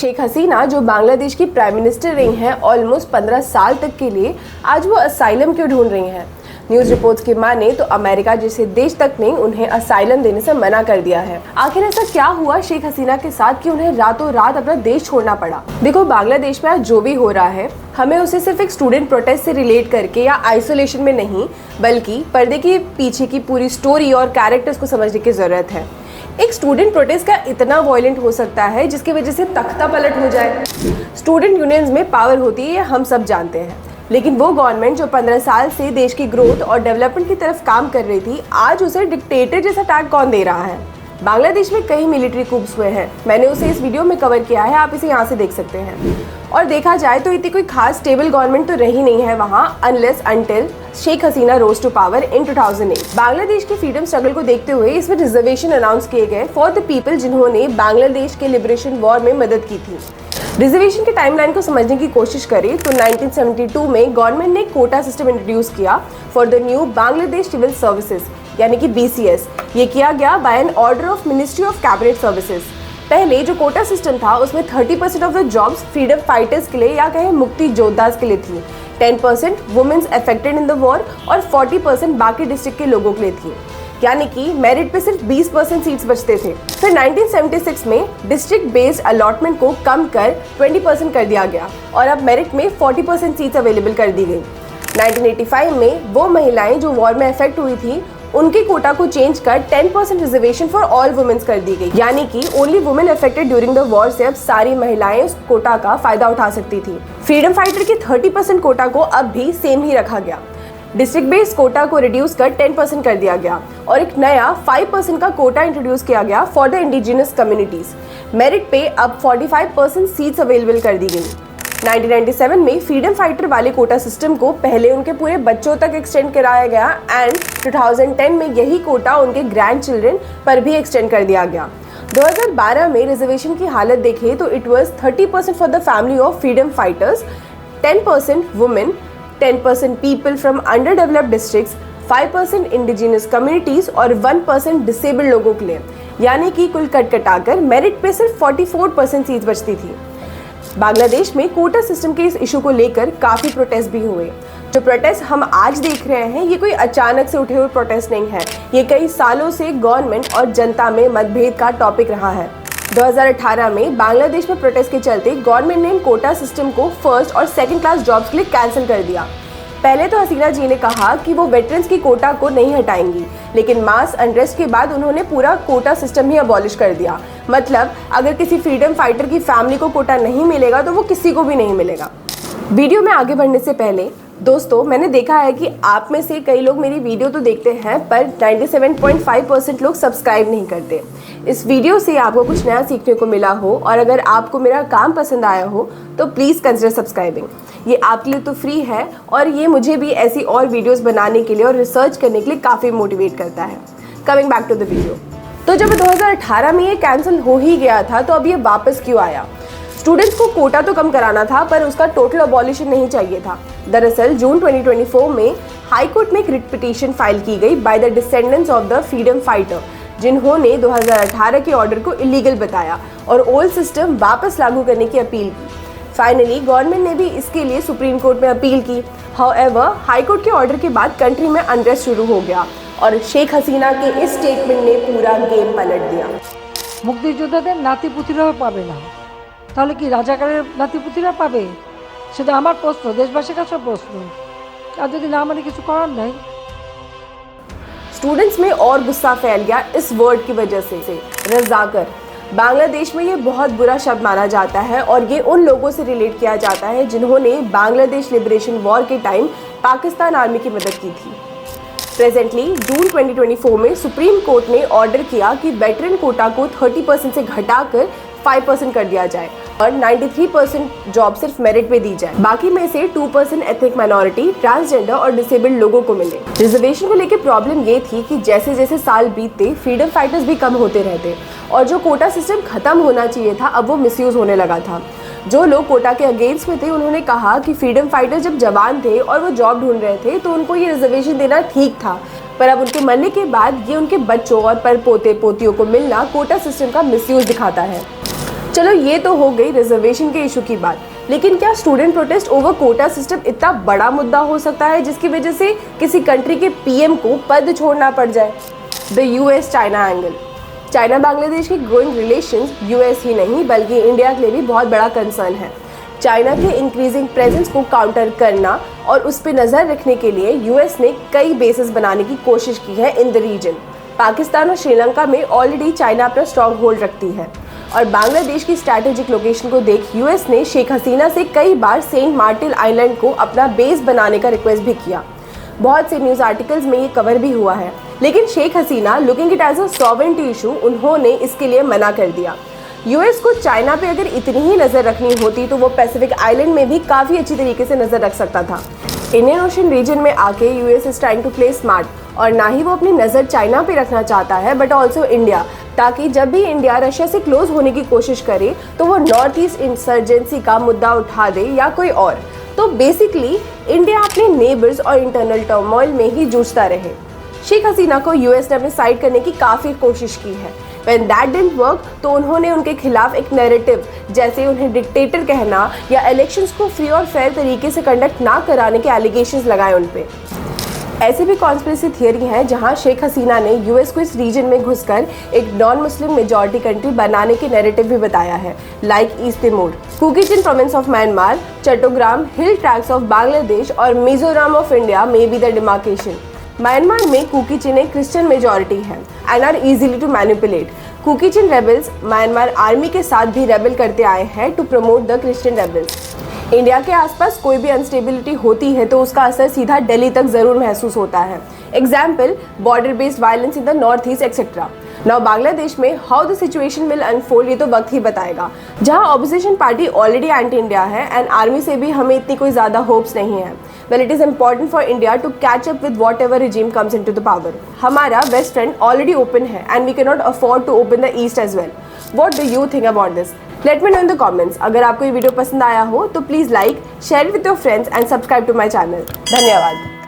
शेख हसीना जो बांग्लादेश की prime minister रही हैं ऑलमोस्ट 15 साल तक के लिए, आज वो असाइलम क्यों ढूंढ रही हैं? न्यूज रिपोर्ट्स की माने तो अमेरिका जैसे देश तक ने उन्हें असाइलम देने से मना कर दिया है। आखिर ऐसा क्या हुआ शेख हसीना के साथ कि उन्हें रातों रात अपना देश छोड़ना पड़ा? देखो, बांग्लादेश में आज जो भी हो रहा है, हमें उसे सिर्फ एक स्टूडेंट प्रोटेस्ट से रिलेट करके या आइसोलेशन में नहीं, बल्कि पर्दे के पीछे की पूरी स्टोरी और कैरेक्टर्स को समझने की जरूरत है। एक स्टूडेंट प्रोटेस्ट का इतना वायलेंट हो सकता है जिसकी वजह से तख्ता पलट हो जाए। स्टूडेंट यूनियंस में पावर होती है, ये हम सब जानते हैं, लेकिन वो गवर्नमेंट जो 15 साल से देश की ग्रोथ और डेवलपमेंट की तरफ काम कर रही थी, आज उसे डिक्टेटर जैसा टैग कौन दे रहा है? बांग्लादेश में कई मिलिट्री कूप्स हुए हैं, मैंने उसे इस वीडियो में कवर किया है, आप इसे यहाँ से देख सकते हैं। और देखा जाए तो इतनी कोई खास स्टेबल गवर्नमेंट तो रही नहीं है वहाँ, unless until Sheikh Hasina rose to power in 2008। Bangladesh की फ्रीडम स्ट्रगल को देखते हुए इसमें रिजर्वेशन अनाउंस किए गए फॉर द पीपल जिन्होंने बांग्लादेश के लिबरेशन वॉर में मदद की थी। रिजर्वेशन के टाइमलाइन को समझने की कोशिश करें तो 1972 में गवर्नमेंट ने कोटा सिस्टम इंट्रोड्यूस किया for the new Bangladesh civil services, यानी कि BCS। ये किया गया by an order of ministry of cabinet services. पहले जो कोटा सिस्टम था उसमें 30% of the jobs freedom fighters के लिए या कहें मुक्ति योद्धास के लिए थी, 10% women's affected in the war और 40% बाकी डिस्ट्रिक्ट के लोगों के लिए थी, यानी कि मेरिट पे सिर्फ 20% सीट्स बचते थे। फिर 1976 में डिस्ट्रिक्ट बेस्ड अलॉटमेंट को कम कर 20% कर दिया गया और अब मेरिट में 40% सीट्स अवेलेबल कर दी गई। 1985 में वो महिलाएं जो वॉर में अफेक्ट हुई थी, उनके कोटा को चेंज कर 10% रिजर्वेशन फॉर ऑल वुमेन्स कर दी गई, यानी कि only women affected during the war से अब सारी महिलाएं उस कोटा का फायदा उठा सकती थी। फ्रीडम फाइटर की 30% कोटा को अब भी सेम ही रखा गया। डिस्ट्रिक्ट बेस्ड कोटा को रिड्यूस कर 10% कर दिया गया और एक नया 5% का कोटा इंट्रोड्यूस किया गया for the indigenous communities. Merit पे अब 45% सीट्स अवेलेबल कर दी गई। 1997 में फ्रीडम फाइटर वाले कोटा सिस्टम को पहले उनके पूरे बच्चों तक एक्सटेंड कराया गया एंड 2010 में यही कोटा उनके ग्रैंड चिल्ड्रन पर भी एक्सटेंड कर दिया गया। 2012 में रिजर्वेशन की हालत देखें तो it was 30% for the family of freedom fighters, 10% women, 10% people from under developed districts, 5% indigenous communities और 1% डिसेबल्ड लोगों के लिए, यानी कि कुल कटाकर मेरिट पे सिर्फ 44% सीट्स बचती थी। बांग्लादेश में कोटा सिस्टम के इस इशू को लेकर काफ़ी प्रोटेस्ट भी हुए। जो प्रोटेस्ट हम आज देख रहे हैं ये कोई अचानक से उठे हुए प्रोटेस्ट नहीं है, ये कई सालों से गवर्नमेंट और जनता में मतभेद का टॉपिक रहा है। 2018 में बांग्लादेश में प्रोटेस्ट के चलते गवर्नमेंट ने कोटा सिस्टम को फर्स्ट और सेकंड क्लास जॉब्स के लिए कैंसिल कर दिया। पहले तो हसीना जी ने कहा कि वो वेटरन्स की कोटा को नहीं हटाएंगी, लेकिन मास अनरेस्ट के बाद उन्होंने पूरा कोटा सिस्टम ही अबॉलिश कर दिया। मतलब अगर किसी फ्रीडम फाइटर की फैमिली को कोटा नहीं मिलेगा तो वो किसी को भी नहीं मिलेगा। वीडियो में आगे बढ़ने से पहले दोस्तों, मैंने देखा है कि आप में से कई लोग मेरी वीडियो तो देखते हैं पर 97.5% लोग सब्सक्राइब नहीं करते। इस वीडियो से आपको कुछ नया सीखने को मिला हो और अगर आपको मेरा काम पसंद आया हो तो प्लीज़ कंसिडर सब्सक्राइबिंग। ये आपके लिए तो फ्री है और ये मुझे भी ऐसी और वीडियोस बनाने के लिए और रिसर्च करने के लिए काफ़ी मोटिवेट करता है। Coming back to the video, तो जब 2018 में ये कैंसिल हो ही गया था तो अब ये वापस क्यों आया? स्टूडेंट्स को कोटा तो कम कराना था पर उसका टोटल अबॉलिशन नहीं चाहिए था। दरअसल जून 2024 में हाई कोर्ट में एक रिट पिटीशन फाइल की गई by the descendants of the freedom fighter, जिन्होंने 2018 के ऑर्डर को इलीगल बताया और ओल्ड सिस्टम वापस लागू करने की अपील की। फाइनली गवर्नमेंट ने भी इसके लिए सुप्रीम कोर्ट में अपील की। हाउएवर हाई कोर्ट के ऑर्डर के बाद कंट्री में अनरेस्ट शुरू हो गया और शेख हसीना के इस स्टेटमेंट ने पूरा गेम पलट दिया। মুক্তিযোদ্ধাদের নাতিপুতিরাও পাবে না, তাহলে কি রাজাকারের নাতিপুতিরা পাবে? সেটা আমার প্রশ্ন, দেশবাসীর কাছে প্রশ্ন। আর যদি না মানে কিছু করার নাই। स्टूडेंट्स में और गुस्सा फैल गया इस वर्ड की वजह से। रजाकर बांग्लादेश में ये बहुत बुरा शब्द माना जाता है और ये उन लोगों से रिलेट किया जाता है जिन्होंने बांग्लादेश लिबरेशन वॉर के टाइम पाकिस्तान आर्मी की मदद की थी। प्रेजेंटली जून 2024 में सुप्रीम कोर्ट ने ऑर्डर किया कि वेटरन कोटा को 30% से घटाकर 5% कर दिया जाए और 93% जॉब सिर्फ मेरिट पे दी जाए, बाकी में से 2% एथनिक माइनॉरिटी, ट्रांसजेंडर और डिसेबल्ड लोगों को मिले। रिजर्वेशन को लेकर प्रॉब्लम ये थी कि जैसे जैसे साल बीतते फ्रीडम फाइटर्स भी कम होते रहते और जो कोटा सिस्टम खत्म होना चाहिए था अब वो मिसयूज होने लगा था। जो लोग कोटा के अगेंस्ट में थे उन्होंने कहा कि फ्रीडम फाइटर्स जब जवान थे और वो जॉब ढूंढ रहे थे तो उनको ये रिजर्वेशन देना ठीक था, पर अब उनके मरने के बाद ये उनके बच्चों और पर पोते पोतियों को मिलना कोटा सिस्टम का मिसयूज दिखाता है। चलो ये तो हो गई रिजर्वेशन के इशू की बात, लेकिन क्या student protest over quota system इतना बड़ा मुद्दा हो सकता है जिसकी वजह से किसी कंट्री के पीएम को पद छोड़ना पड़ जाए? The US China angle. China Bangladesh के ग्रोइंग रिलेशंस यूएस ही नहीं बल्कि इंडिया के लिए भी बहुत बड़ा कंसर्न है। चाइना के इंक्रीजिंग प्रेजेंस को काउंटर करना और उस पर नज़र रखने के लिए यूएस ने कई बेसेस बनाने की कोशिश की है इन द रीजन। पाकिस्तान और श्रीलंका में ऑलरेडी चाइना अपना स्ट्रॉन्ग होल्ड रखती है और बांग्लादेश की स्ट्रैटेजिक लोकेशन को देख यूएस ने शेख हसीना से कई बार सेंट मार्टिन आइलैंड को अपना बेस बनाने का रिक्वेस्ट भी किया। बहुत से न्यूज़ आर्टिकल्स में ये कवर भी हुआ है, लेकिन Sheikh Hasina looking it as a sovereignty issue, उन्होंने इसके लिए मना कर दिया। यूएस को चाइना पे अगर इतनी ही नज़र रखनी होती तो वो पैसिफिक आइलैंड में भी काफ़ी अच्छी तरीके से नज़र रख सकता था। इंडियन ओशन रीजन में आके US is trying to play smart, और ना ही वो अपनी नज़र चाइना पे रखना चाहता है बट ऑल्सो इंडिया, ताकि जब भी इंडिया रशिया से क्लोज होने की कोशिश करे तो वो नॉर्थ ईस्ट इंसर्जेंसी का मुद्दा उठा दे या कोई और। तो बेसिकली इंडिया अपने नेबर्स और इंटरनल टर्मोइल में ही जूझता रहे। शेख हसीना को यूएस ने अपनी साइड करने की काफ़ी कोशिश की है। When that didn't work, तो उन्होंने उनके खिलाफ एक नैरेटिव जैसे उन्हें डिक्टेटर कहना या इलेक्शंस को फ्री और फेयर तरीके से कंडक्ट ना कराने के एलिगेशंस लगाए उन पे। ऐसी भी कॉन्स्पिरेसी थियरी हैं जहां शेख हसीना ने यूएस को इस रीजन में घुसकर एक नॉन मुस्लिम मेजॉरिटी कंट्री बनाने के नैरेटिव भी बताया है, like East Timor, Kukichin province of Myanmar, Chattogram hill tracts of Bangladesh और मिजोरम ऑफ इंडिया में बी द डिमार्केशन। म्यांमार में कुकीचिन एक क्रिश्चियन मेजॉरिटी है and are easily to manipulate. Kukichin rebels Myanmar army के साथ भी रेबल करते आए हैं to promote the Christian rebels. India के आसपास कोई भी अनस्टेबिलिटी होती है तो उसका असर सीधा दिल्ली तक जरूर महसूस होता है। Example, border based violence in the north east etcetera. Now Bangladesh में how the situation will unfold ये तो वक्त ही बताएगा। जहां opposition party already anti India है एंड आर्मी से भी हमें इतनी कोई ज़्यादा होप्स नहीं है, well it is important for India to catch up with whatever regime comes into the power. हमारा वेस्ट फ्रंट ऑलरेडी ओपन है and we can not afford to open the east as well. What do you think about this? Let me know in the comments. अगर आपको ये वीडियो पसंद आया हो तो please like, share with your friends and subscribe to my channel. धन्यवाद।